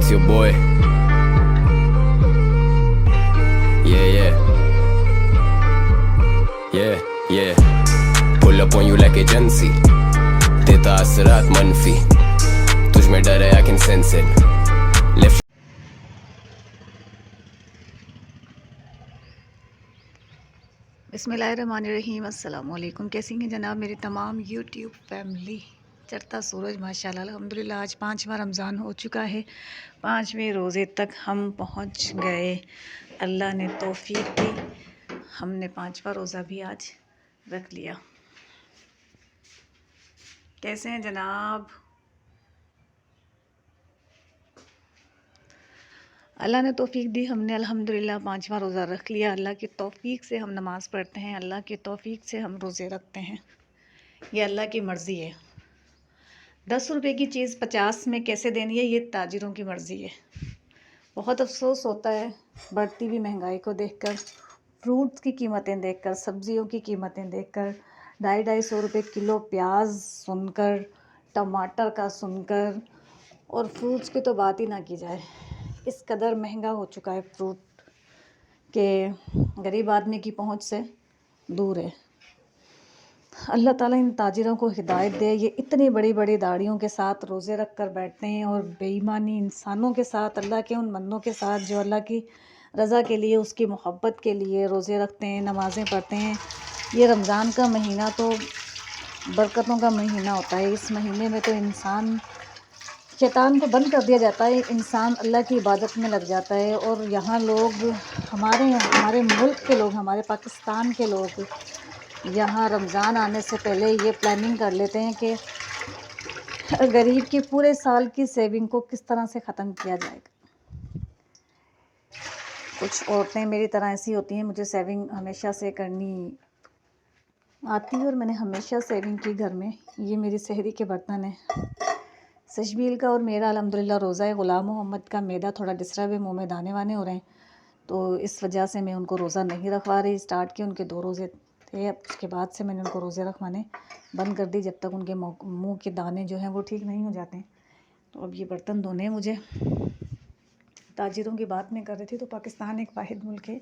It's your boy. Yeah. Pull up on you like agency. देता असरात मनफी, तुझ में डर है I can sense it. Left. बिस्मिल्लाहिर्रहमानिर्रहीम। अस्सलाम वालेकुम। कैसी हैं जनाब मेरी तमाम यूट्यूब फैमिली। चढ़ता सूरज माशाल्लाह अल्हम्दुलिल्लाह। आज 5वां रमज़ान हो चुका है। 5वें रोज़े तक हम पहुंच गए। अल्लाह ने तौफीक दी, हमने 5वां रोज़ा भी आज रख लिया। कैसे हैं जनाब? अल्लाह ने तौफीक दी, हमने अल्हम्दुलिल्लाह 5वां रोज़ा रख लिया। अल्लाह की तौफीक से हम नमाज़ पढ़ते हैं, अल्लाह की तौफीक से हम रोज़े रखते हैं। ये अल्लाह की मर्ज़ी है। 10 रुपए की चीज़ 50 में कैसे देनी है, ये ताजिरों की मर्ज़ी है। बहुत अफसोस होता है बढ़ती हुई महंगाई को देखकर, फ्रूट्स की कीमतें देखकर, सब्जियों की कीमतें देखकर, 250-250 रुपये किलो प्याज सुनकर, टमाटर का सुनकर, और फ्रूट्स की तो बात ही ना की जाए। इस कदर महंगा हो चुका है फ्रूट के गरीब आदमी की पहुंच से दूर है। अल्लाह ताला इन ताजिरों को हिदायत दे। ये इतनी बड़ी बड़ी दाढ़ियों के साथ रोज़े रख कर बैठते हैं और बेईमानी इंसानों के साथ, अल्लाह के उन बंदों के साथ जो अल्लाह की रज़ा के लिए, उसकी मोहब्बत के लिए रोज़े रखते हैं, नमाज़ें पढ़ते हैं। ये रमज़ान का महीना तो बरकतों का महीना होता है। इस महीने में तो इंसान, शैतान को बंद कर दिया जाता है, इंसान अल्लाह की इबादत में लग जाता है। और यहाँ लोग, हमारे मुल्क के लोग, हमारे पाकिस्तान के लोग यहाँ रमज़ान आने से पहले ये प्लानिंग कर लेते हैं कि गरीब की पूरे साल की सेविंग को किस तरह से ख़त्म किया जाएगा। कुछ औरतें मेरी तरह ऐसी होती हैं, मुझे सेविंग हमेशा से करनी आती है और मैंने हमेशा सेविंग की घर में। ये मेरी सहरी के बर्तन है। सशबील का और मेरा अल्हम्दुलिल्लाह रोज़ा है। ग़ुलाम मोहम्मद का मैदा थोड़ा डिस्टर्ब है, मुँह में दाने वाने हो रहे हैं, तो इस वजह से मैं उनको रोज़ा नहीं रखवा रही। स्टार्ट के उनके 2 रोज़े थे, अब उसके बाद से मैंने उनको रोज़े रखवाने बंद कर दी, जब तक उनके मुँह के दाने जो हैं वो ठीक नहीं हो जाते हैं। तो अब ये बर्तन धोने हैं मुझे। ताजिरों की बात मैं कर रही थी, तो पाकिस्तान एक वाहिद मुल्क है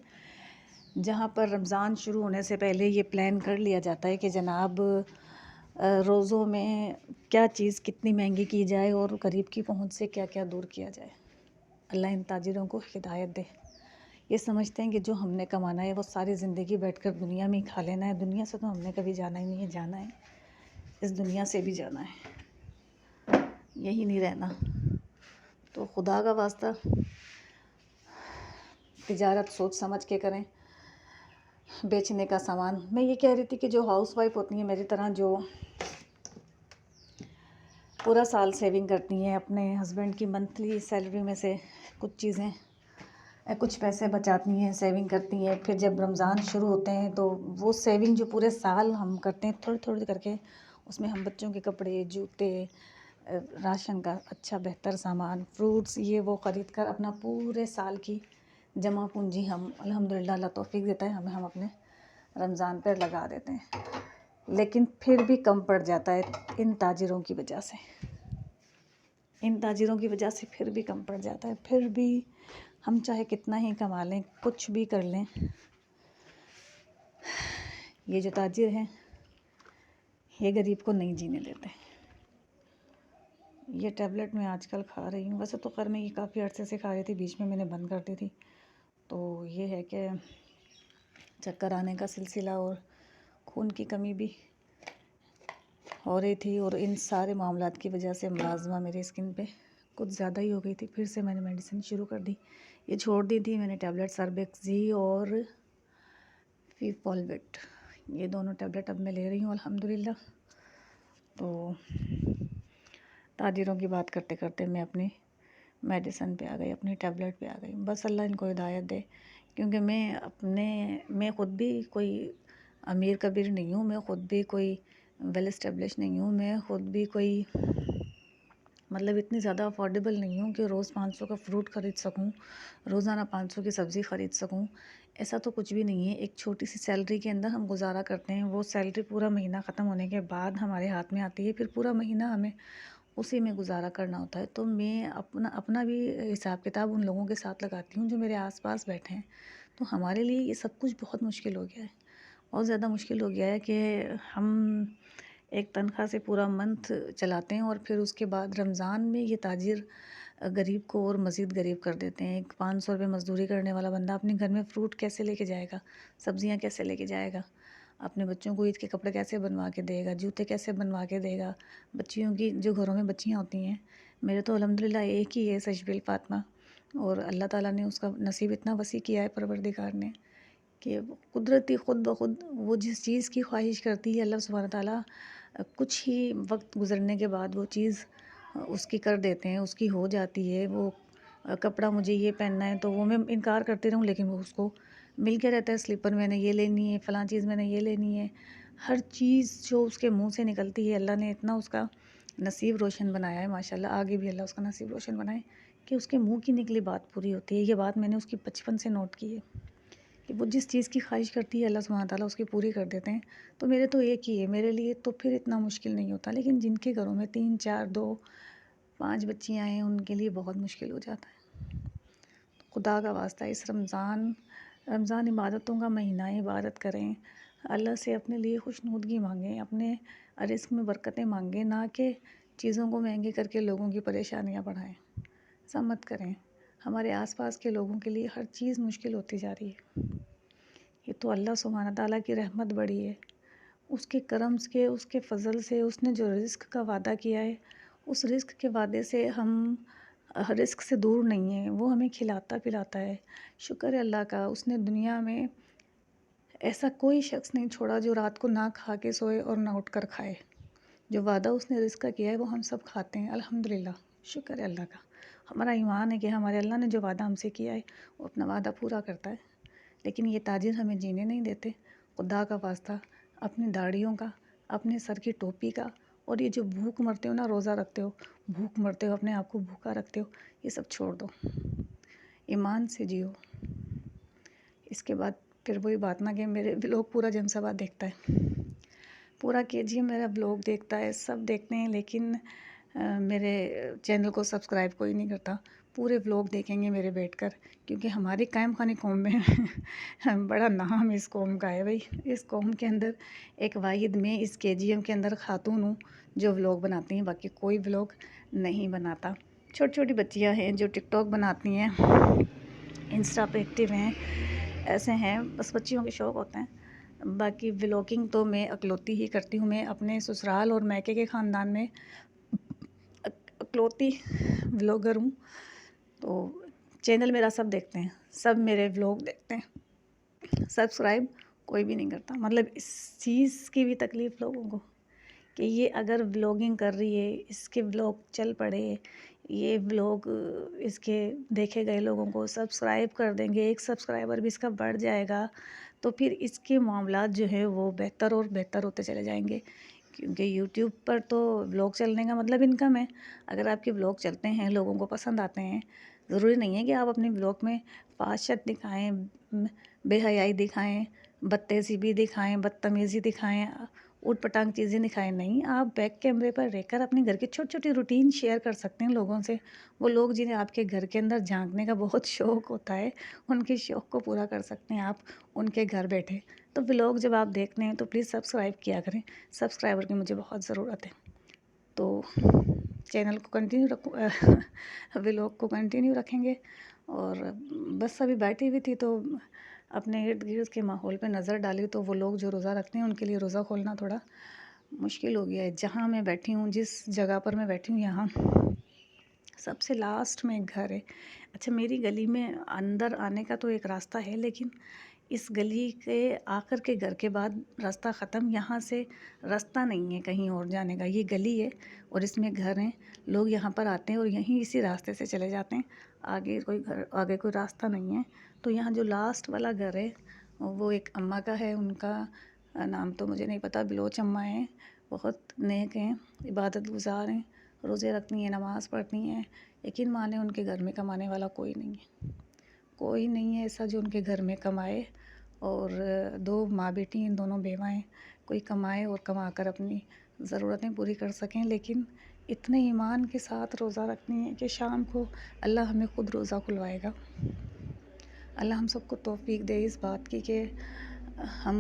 जहाँ पर रमज़ान शुरू होने से पहले ये प्लान कर लिया जाता है कि जनाब रोज़ों में क्या चीज़ कितनी महंगी की जाए और गरीब की पहुंच से क्या क्या दूर किया जाए। अल्लाह इन ताजिरों को हिदायत दे। ये समझते हैं कि जो हमने कमाना है वो सारी ज़िंदगी बैठकर दुनिया में ही खा लेना है। दुनिया से तो हमने कभी जाना ही नहीं है, जाना है इस दुनिया से भी जाना है, यही नहीं रहना। तो खुदा का वास्ता तिजारत सोच समझ के करें, बेचने का सामान। मैं ये कह रही थी कि जो हाउसवाइफ होती हैं मेरी तरह, जो पूरा साल सेविंग करती हैं, अपने हस्बैंड की मंथली सैलरी में से कुछ चीज़ें, कुछ पैसे बचाती हैं, सेविंग करती हैं, फिर जब रमज़ान शुरू होते हैं तो वो सेविंग जो पूरे साल हम करते हैं थोड़ी थोड़ी करके, उसमें हम बच्चों के कपड़े, जूते, राशन का अच्छा बेहतर सामान, फ्रूट्स, ये वो ख़रीद कर अपना पूरे साल की जमा पूंजी हम अल्हम्दुलिल्लाह अल्लाह तौफीक देता है हमें, हम अपने रमज़ान पर लगा देते हैं। लेकिन फिर भी कम पड़ जाता है इन ताजिरों की वजह से। इन ताजिरों की वजह से फिर भी कम पड़ जाता है। फिर भी हम चाहे कितना ही कमा लें, कुछ भी कर लें, ये जो ताजिर हैं ये गरीब को नहीं जीने देते। ये टैबलेट मैं आजकल खा रही हूँ, वैसे तो खैर मैं ये काफ़ी अर्से से खा रही थी, बीच में मैंने बंद कर दी थी। तो ये है कि चक्कर आने का सिलसिला और खून की कमी भी हो रही थी, और इन सारे मामलात की वजह से मुलाजमा मेरी स्किन पे कुछ ज़्यादा ही हो गई थी। फिर से मैंने मेडिसिन शुरू कर दी। ये छोड़ दी थी मैंने टैबलेट सर्बेक्सी और फीपॉलवेट, ये दोनों टैबलेट अब मैं ले रही हूँ अल्हम्दुलिल्लाह। तो ताजिरों की बात करते करते मैं अपनी मेडिसिन पे आ गई, अपनी टैबलेट पे आ गई। बस अल्लाह इनको हिदायत दे, क्योंकि मैं ख़ुद भी कोई अमीर कबीर नहीं हूँ, मैं ख़ुद भी कोई वेल इस्टेब्लिश नहीं हूँ, मैं ख़ुद भी कोई मतलब इतनी ज़्यादा अफोर्डेबल नहीं हूँ कि रोज़ 500 का फ्रूट ख़रीद सकूँ, रोज़ाना 500 की सब्ज़ी ख़रीद सकूँ। ऐसा तो कुछ भी नहीं है। एक छोटी सी सैलरी के अंदर हम गुजारा करते हैं। वो सैलरी पूरा महीना ख़त्म होने के बाद हमारे हाथ में आती है, फिर पूरा महीना हमें उसी में गुज़ारा करना होता है। तो मैं अपना अपना भी हिसाब किताब उन लोगों के साथ लगाती हूँ जो मेरे आस-पास बैठे हैं। तो हमारे लिए ये सब कुछ बहुत मुश्किल हो गया है। बहुत ज़्यादा मुश्किल हो गया है कि हम एक तनख्वाह से पूरा मंथ चलाते हैं और फिर उसके बाद रमज़ान में ये ताजिर गरीब को और मज़ीद गरीब कर देते हैं। एक 500 रुपये मज़दूरी करने वाला बंदा अपने घर में फ्रूट कैसे लेके जाएगा, सब्ज़ियाँ कैसे लेके जाएगा, अपने बच्चों को ईद के कपड़े कैसे बनवा के देगा, जूते कैसे बनवा के देगा, बच्चियों की जो घरों में बच्चियाँ होती हैं। मेरे तो अल्हम्दुलिल्लाह एक ही है सशबिल फ़ातिमा, और अल्लाह ताला ने उसका नसीब इतना वसी किया है परवरदिगार ने कि वो कुदरती खुद ब खुद वो जिस चीज़ की ख्वाहिश करती है अल्लाह सुब्हान ताला कुछ ही वक्त गुजरने के बाद वो चीज़ उसकी कर देते हैं, उसकी हो जाती है। वो कपड़ा मुझे ये पहनना है तो वो मैं इनकार करती रहूँ लेकिन वो उसको मिल के रहता है, स्लीपर मैंने ये लेनी है, फ़लाँ चीज़ मैंने ये लेनी है। हर चीज़ जो उसके मुँह से निकलती है अल्लाह ने इतना उसका नसीब रोशन बनाया है माशाल्लाह, आगे भी अल्लाह उसका नसीब रोशन बनाए कि उसके मुँह की निकली बात पूरी होती है। ये बात मैंने उसकी बचपन से नोट की है कि वो जिस चीज़ की ख्वाहिश करती है अल्लाह सुब्हान ताला उसकी पूरी कर देते हैं। तो मेरे तो एक ही है, मेरे लिए तो फिर इतना मुश्किल नहीं होता, लेकिन जिनके घरों में 3, 4, 2, 5 बच्चियाँ हैं उनके लिए बहुत मुश्किल हो जाता है। खुदा का वास्ता इस रमज़ान इबादतों का महीना है, इबादत करें, अल्लाह से अपने लिए खुशनुदगी मांगें, अपने रिज़्क़ में बरकतें मांगें, ना कि चीज़ों को महंगी करके लोगों की परेशानियाँ बढ़ाएं। ऐसा मत करें। हमारे आसपास के लोगों के लिए हर चीज़ मुश्किल होती जा रही है। ये तो अल्लाह सुब्हान ताला की रहमत बड़ी है, उसके करम से, उसके फ़ज़ल से, उसने जो रिज़्क़ का वादा किया है, उस रिज़्क़ के वादे से हम रिज़्क़ से दूर नहीं हैं। वो हमें खिलाता पिलाता है। शुक्र है अल्लाह का, उसने दुनिया में ऐसा कोई शख्स नहीं छोड़ा जो रात को ना खा के सोए और ना उठ कर खाए। जो वादा उसने रिज़्क़ का किया है वो हम सब खाते हैं अल्हम्दुलिल्लाह, शुक्र है अल्लाह का। हमारा ईमान है कि हमारे अल्लाह ने जो वादा हमसे किया है वो अपना वादा पूरा करता है। लेकिन ये ताजिर हमें जीने नहीं देते। खुदा का वास्ता अपनी दाढ़ियों का, अपने सर की टोपी का, और ये जो भूख मरते हो ना, रोज़ा रखते हो, भूख मरते हो, अपने आप को भूखा रखते हो, ये सब छोड़ दो, ईमान से जियो। इसके बाद फिर वही बात ना कि मेरे व्लॉग पूरा जमसाबाद देखता है, पूरा केजीएम मेरा व्लॉग देखता है, सब देखते हैं, लेकिन मेरे चैनल को सब्सक्राइब कोई नहीं करता। पूरे व्लॉग देखेंगे मेरे बैठकर, क्योंकि हमारी कायम खानी कौम में बड़ा नाम इस कौम का है भाई। इस कौम के अंदर एक वाहिद में इस केजीएम के अंदर खातून हूँ जो व्लॉग बनाती हैं, बाकी कोई व्लॉग नहीं बनाता। छोटी छोटी बच्चियाँ हैं जो टिकटॉक बनाती हैं, इंस्टा पे एक्टिव हैं, ऐसे हैं, बस बच्चियों के शौक़ होते हैं। बाकी व्लॉगिंग तो मैं अकलौती ही करती हूँ। मैं अपने ससुराल और मायके के ख़ानदान में अकलौती व्लॉगर हूँ। तो चैनल मेरा सब देखते हैं, सब मेरे व्लॉग देखते हैं, सब्सक्राइब कोई भी नहीं करता। मतलब इस चीज़ की भी तकलीफ़ लोगों को कि ये अगर व्लॉगिंग कर रही है, इसके व्लॉग चल पड़े, ये व्लॉग इसके देखे गए लोगों को सब्सक्राइब कर देंगे, एक सब्सक्राइबर भी इसका बढ़ जाएगा, तो फिर इसके मामलात जो है वो बेहतर और बेहतर होते चले जाएंगे। क्योंकि यूट्यूब पर तो व्लॉग चलने का मतलब इनकम है। अगर आपके व्लॉग चलते हैं, लोगों को पसंद आते हैं, ज़रूरी नहीं है कि आप अपने व्लॉग में फाहशत दिखाएँ, बेहयाई दिखाएँ, बदतहज़ीबी दिखाएँ, बदतमीज़ी दिखाएँ, ऊट-पटांग चीज़ें दिखाएँ। नहीं, आप बैक कैमरे पर रहकर अपने घर की छोटी-छोटी रूटीन शेयर कर सकते हैं लोगों से। वो लोग जिन्हें आपके घर के अंदर झाँकने का बहुत शौक़ होता है, उनके शौक़ को पूरा कर सकते हैं आप उनके घर बैठे। तो व्लॉग जब आप देखते हैं तो प्लीज़ सब्सक्राइब किया करें। सब्सक्राइबर की मुझे बहुत ज़रूरत है। तो चैनल को कंटिन्यू रखो, व्लॉग को कंटिन्यू रखेंगे। और बस अभी बैठी हुई थी तो अपने इर्द-गिर्द के माहौल पे नज़र डाली तो वो लोग जो रोज़ा रखते हैं उनके लिए रोज़ा खोलना थोड़ा मुश्किल हो गया है। जहाँ मैं बैठी हूँ, जिस जगह पर मैं बैठी हूँ, यहाँ सबसे लास्ट में एक घर है। अच्छा, मेरी गली में अंदर आने का तो एक रास्ता है, लेकिन इस गली के आखिर के घर के बाद रास्ता ख़त्म, यहाँ से रास्ता नहीं है कहीं और जाने का। ये गली है और इसमें घर हैं, लोग यहाँ पर आते हैं और यहीं इसी रास्ते से चले जाते हैं। आगे कोई घर, आगे कोई रास्ता नहीं है। तो यहाँ जो लास्ट वाला घर है वो एक अम्मा का है, उनका नाम तो मुझे नहीं पता, बिलोच अम्मा हैं, बहुत नेक हैं, इबादत गुज़ार हैं, रोज़े रखती हैं, नमाज़ पढ़ती हैं। यकीन माने उनके घर में कमाने वाला कोई नहीं है, कोई नहीं है ऐसा जो उनके घर में कमाए। और 2 माँ बेटी हैं, दोनों बेवाएँ, कोई कमाए और कमा कर अपनी ज़रूरतें पूरी कर सकें। लेकिन इतने ईमान के साथ रोज़ा रखनी है कि शाम को अल्लाह हमें ख़ुद रोज़ा खुलवाएगा। अल्लाह हम सबको तौफीक दे इस बात की कि हम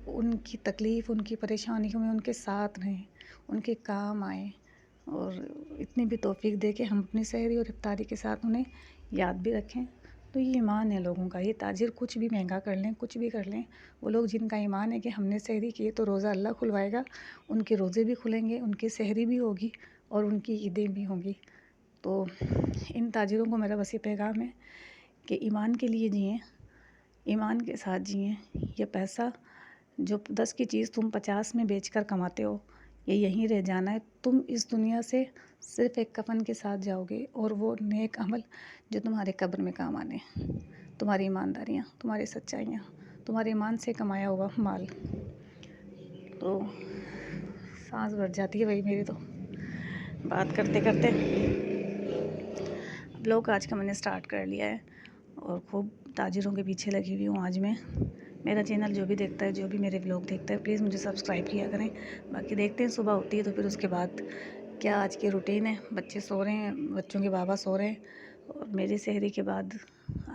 उनकी तकलीफ़, उनकी परेशानियों में उनके साथ रहें, उनके काम आएँ, और इतनी भी तौफीक दे कि हम अपनी सहरी और इफ्तारी के साथ उन्हें याद भी रखें। तो ये ईमान है लोगों का। ये ताजिर कुछ भी महंगा कर लें, कुछ भी कर लें, वो लोग जिनका ईमान है कि हमने सहरी की तो रोज़ा अल्लाह खुलवाएगा, उनके रोज़े भी खुलेंगे, उनकी सहरी भी होगी और उनकी ईदें भी होंगी। तो इन ताजिरों को मेरा बस ये पैगाम है कि ईमान के लिए जिएँ, ईमान के साथ जिएँ। ये पैसा जो 10 की चीज़ तुम 50 में बेचकर कमाते हो, ये यहीं रह जाना है। तुम इस दुनिया से सिर्फ़ एक कफ़न के साथ जाओगे, और वो नेक अमल जो तुम्हारे कब्र में काम आने, तुम्हारी ईमानदारियाँ, तुम्हारी सच्चाइयाँ, तुम्हारे ईमान से कमाया हुआ माल। तो सांस भर जाती है भाई मेरी तो बात करते करते। ब्लॉग आज का मैंने स्टार्ट कर लिया है और खूब ताजिरों के पीछे लगी हुई हूँ आज मैं। मेरा चैनल जो भी देखता है, जो भी मेरे व्लॉग देखता है, प्लीज़ मुझे सब्सक्राइब किया करें। बाकी देखते हैं सुबह होती है तो फिर उसके बाद क्या आज की रूटीन है। बच्चे सो रहे हैं, बच्चों के बाबा सो रहे हैं, और मेरी सहरी के बाद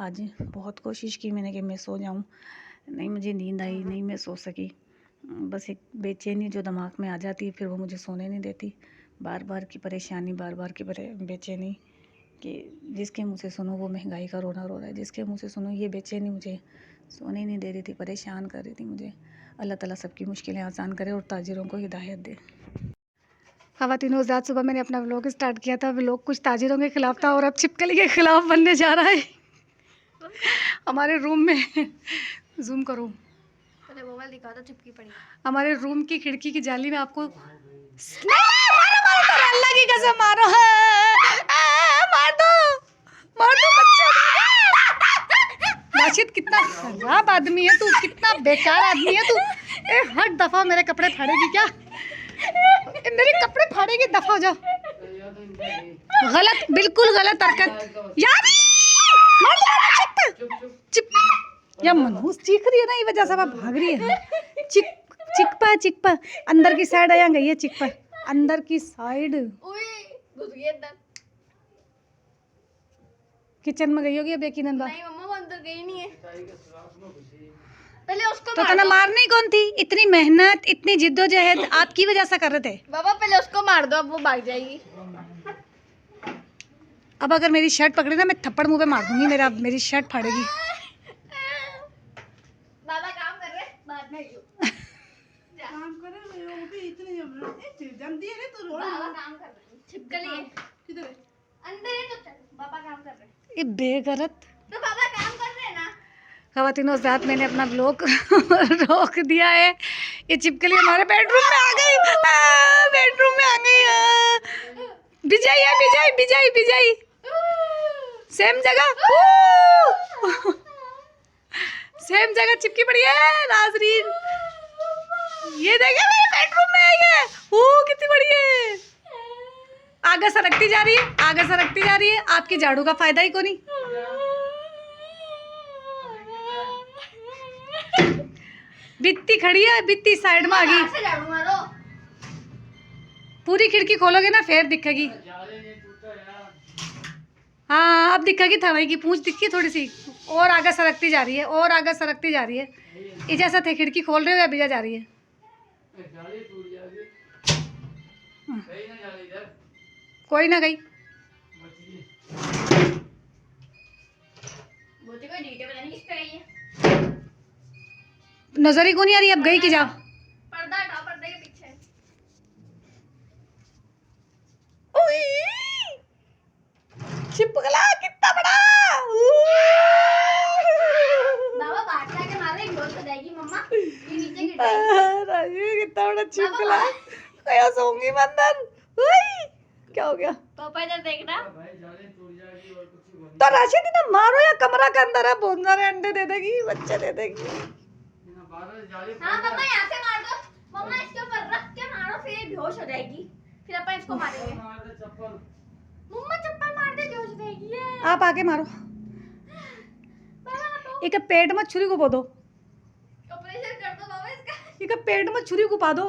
आज बहुत कोशिश की मैंने कि मैं सो जाऊं, नहीं मुझे नींद आई, नहीं मैं सो सकी। बस एक बेचैनी जो दिमाग में आ जाती है, फिर वो मुझे सोने नहीं देती। बार बार की परेशानी, बार बार की बेचैनी कि जिसके मुँह से सुनो वो महंगाई का रोना रो रहा है, जिसके मुँह से सुनो ये बेचैनी मुझे सोने नहीं दे रही थी, परेशान कर रही थी मुझे। अल्लाह ताला सबकी मुश्किलें आसान करे और ताजिरों को हिदायत दे। ख़वातीनो हज़रात, सुबह मैंने अपना व्लॉग स्टार्ट किया था। व्लॉग कुछ ताजिरों के ख़िलाफ़ था और अब छिपकली के ख़िलाफ़ बनने जा रहा है। हमारे रूम में जूम करो, पहले मोबाइल दिखा दो, चिपकी पड़ी। हमारे रूम की खिड़की की जाली में आपको मारो, अल्लाह की कसम मारो, मार दो बच्चा। राशिद कितना खराब आदमी है तू, कितना बेकार आदमी है तू। हर दफा मेरे कपड़े फाड़ेगी क्या? मेरे कपड़े फाड़ेगी, दफा हो जाओ। गलत, बिल्कुल गलत हरकत यार। चिप या मनहूस चीख रही है ना, ये वजह से अब भाग रही है। चिक पा अंदर की साइड आया गई है, चिक पा अंदर की साइड किचन में गई होगी अब यकीनन। नहीं मम्मा, वो अंदर गई नहीं है। पहले उसको तो तना मारनी कौन थी? इतनी मेहनत, इतनी जिद्दोजहद आपकी वजह से कर रहे थे। बाबा पहले उसको मार दो, अब वो भाग जाएगी। अब अगर मेरी शर्ट पकड़े ना, मैं थप्पड़ मुंह पे मार दूंगी, मेरी शर्ट फाड़ेगी। बाबा काम कर रहे, बाद में काम कर रहे हो भी इतने जल्दी है तो बाबा काम कर रहे। छिपकली है किधर है? अंदर है तो चल, बाबा काम कर रहे। ये बेगरत। तो बाबा काम कर रहे हैं ना। ख़वातीनो हज़रात, मैंने अपना व्लॉग रोक दिया है। ये छिपकली हमारे बेडरूम में आ गई, बेडरूम में आ गई। बिजाई है, बिजाई सेम जगह, सेम जगह चिपकी पड़ी है नाज़रीन। ये देखिए मेरे बेडरूम में आई है, कितनी बड़ी है। आगे सरकती जा रही है, आपकी झाड़ू का फायदा ही को नहीं। बित्ती खड़ी है, बित्ती साइड में आ गई। झाड़ू मारो। पूरी खिड़की खोलोगे ना फिर दिखेगी। हाँ अब दिखेगी, थाने की पूंछ दिखी थोड़ी सी, और आगे सरकती जा रही है, इजाजत है, खिड़की खोल रहे हो या बिजा जा रही है? कोई ना गई, नजर ही को नहीं आ रही, अब गई कि जा। पर्दा हटाओ, पर्दे के पीछे। छिपकला कितना बड़ा। बाबा बाहर जाके मारो, एक गोल हो जाएगी मम्मा, ये नीचे गिर जाएगी। कितना बड़ा छिपकला, गया सोऊंगी बंदर। क्या हो गया? पापा इधर देखना। तो राशिद ना मारो या कमरा के अंदर है, बहुत सारे अंडे दे देगी, बच्चे दे देगी। हाँ मम्मा यहाँ से मार दो, मम्मा इसके ऊपर रख के मारो, फिर ये बेहोश हो जाएगी, फिर अपन इसको मारेंगे। मम्मा चप्पल मार दे, बेहोश हो जाएगी ये। आप आके मारो, एक पेट में छुरी घुपा दो, ऑपरेशन कर दो बाबा इसका। एक पेट में छुरी घुपा दो।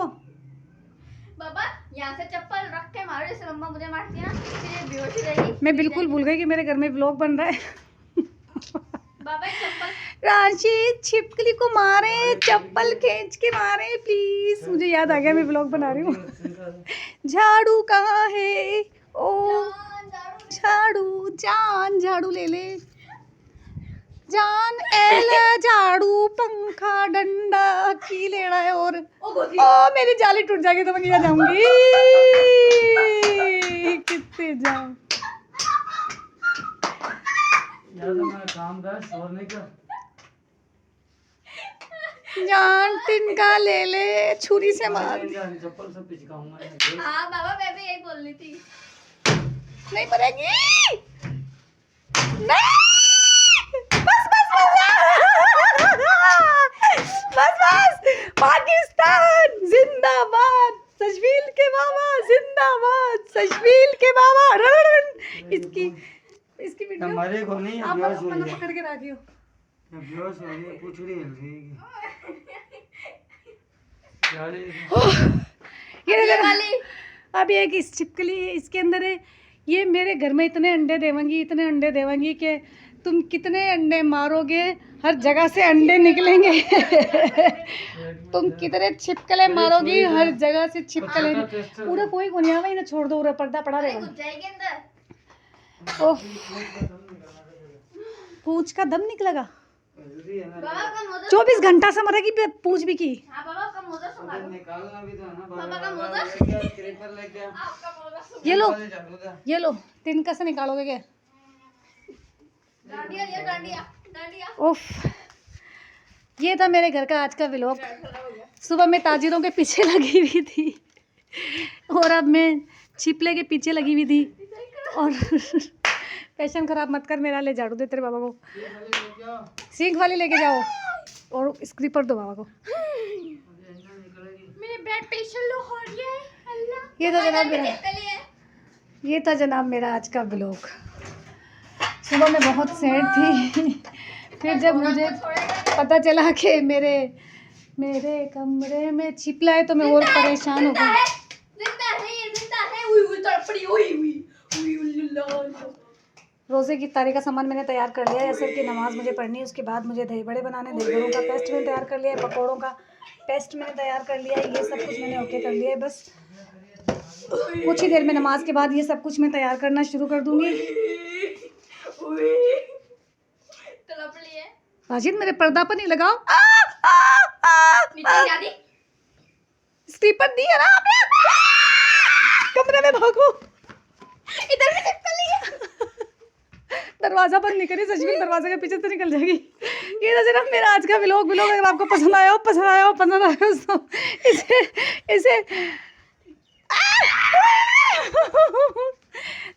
बाबा यहाँ से चप्पल रख के मारो, जैसे मम्मा मुझे मारती है ना, फिर ये बेहोश ही रहेगी। मैं बिल्कुल भूल गई कि मेरे घर में व्लॉग बन रहा है। बाबा ये चप्पल राशि छिपकली को मारे, चप्पल खींच के मारे प्लीज। मुझे याद आ गया मैं व्लॉग बना रही हूँ। झाड़ू कहाँ है? ओ झाड़ू, जान झाड़ू ले ले जान, एला झाड़ू पंखा डंडा की लेना है। और ओ मेरी जाली टूट जाएगी तो मैं क्या जाऊंगी, कितने जाऊं। काम कर, शोर नहीं कर। जान तिनका ले ले, छुरी से मार। चप्पल सब पिचकाऊंगा। हाँ बाबा मैं भी यही बोल रही थी। नहीं मरेगी, नहीं, बस बस बस बस। पाकिस्तान जिंदाबाद, सशबील के बाबा जिंदाबाद, सशबील के बाबा। इसकी वीडियो हमारे को नहीं, आप बेहोश हो अपना गई, पकड़ के रखियो। बेहोश हो गई, पूछड़ी हिल रही ये वाली अब एक इस छिपकली इसके अंदर है। ये मेरे घर में इतने अंडे देवंगी, इतने अंडे देवंगी कि तुम कितने अंडे मारोगे हर जगह से अंडे निकलेंगे। तुम कितने छिपकले मारोगी हर जगह से छिपकले। पूरा कोई को नहीं आवा, इन्हें छोड़ दो, पूरा पर्दा पड़ा रहेगा। घुस जाएगी अंदर। ओह पूंछ का दम निकलेगा। बाबा का मोजा 24 घंटा से मरेगी पूंछ भी की। हाँ बाबा का मोजा संभालो। निकालना भी था ना। पापा का मोजा। क्रीपर लेके आ। आपका मोजा ये लो, संभालो। ये लो, तिनका से निकालोगे क्या? डांडिया लिया, डांडिया डांडिया। उफ, ये था मेरे घर का आज का व्लॉग। सुबह मैं ताजिरों के पीछे लगी हुई थी और अब मैं छिपले के पीछे लगी हुई थी। और पैशन खराब मत कर मेरा, ले झाड़ू दे तेरे बाबा को, सींग वाली लेके जाओ और स्क्रीपर दो बाबा को। मेरे ब्लड प्रेशर लो हो गया है अल्लाह। ये था जनाब मेरा, ये था जनाब मेरा आज का व्लॉग। सुबह मैं बहुत सैड थी। फिर जब मुझे पता चला कि मेरे कमरे में छिपला है तो मैं और परेशान हो गई। जिंदा है ये, जिंदा है। उई उई तड़पड़ी, उई उई उई उल्ला। रोज़े की इफ्तारी का सामान मैंने तैयार कर लिया है। असर की नमाज़ मुझे पढ़नी है, उसके बाद मुझे दही बड़े बनाने, दही बड़ों का पेस्ट मैंने तैयार कर लिया है, पकौड़ों का पेस्ट मैंने तैयार कर लिया है। ये सब कुछ मैंने ओके कर लिया है। बस कुछ ही देर में नमाज के बाद ये सब कुछ मैं तैयार करना शुरू कर दूँगी। तड़पड़ी है। वाजिद मेरे पर्दा पर नहीं लगाओ। नीचे जा दी। स्क्रीपर दी है ना आपने? कमरे में भागो, इधर भी छिपकली है। दरवाजा बंद नहीं करी, सचमुच दरवाजे के पीछे से निकल जाएगी। ये था सिर्फ मेरा आज का व्लॉग। अगर आपको पसंद आया हो तो इसे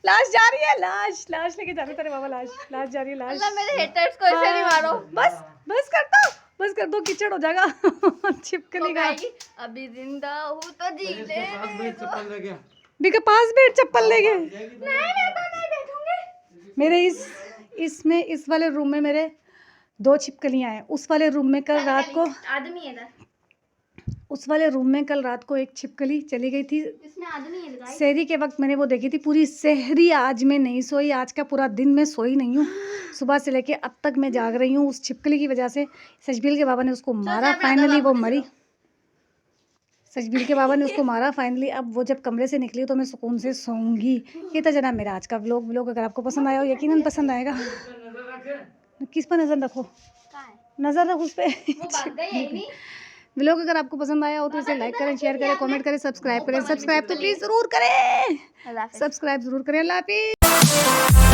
लाश जा रही है, लाश लेके जा रहे तेरे बाबा, लाश जा रही है, लाश। अल्लाह मेरे हेटर्स को ऐसे नहीं मारो। बस कर दो, कीचड़ हो जाएगा छिपकली का। अभी जिंदा हूँ तो जी ले। चप्पल लेके आ। भी के पास बैठ, चप्पल ले गए। नहीं मैं तो नहीं बैठूंगी। मेरे इस वाले रूम में मेरे 2 छिपकलियां हैं। उस वाले रूम में कल रात को आदमी है इधर। उस वाले रूम में कल रात को एक छिपकली चली गई थी। इसमें आदमी है गाइस। सहरी के वक्त मैंने वो देखी थी। पूरी सहरी आज मैं नहीं सोई, आज का पूरा दिन मैं सोई नहीं हूँ। सुबह से लेके अब तक मैं जाग रही हूँ उस छिपकली की वजह से। सजबील के बाबा ने उसको मारा, फाइनली वो मरी। सजबील के बाबा ने उसको मारा फाइनली। अब वो जब कमरे से निकली तो मैं सुकून से सोऊंगी। ये था जनाब मेरा आज का व्लॉग। अगर आपको पसंद आया हो, यकीनन पसंद आएगा। किस पर नज़र रखो, नज़र रखो उस पर। वो भाग गई है नहीं। व्लॉग अगर आपको पसंद आया हो तो इसे लाइक करें, शेयर करें, कमेंट करें, सब्सक्राइब करें। सब्सक्राइब तो प्लीज़ ज़रूर करें, सब्सक्राइब ज़रूर करें। अल्लाह हाफिज़।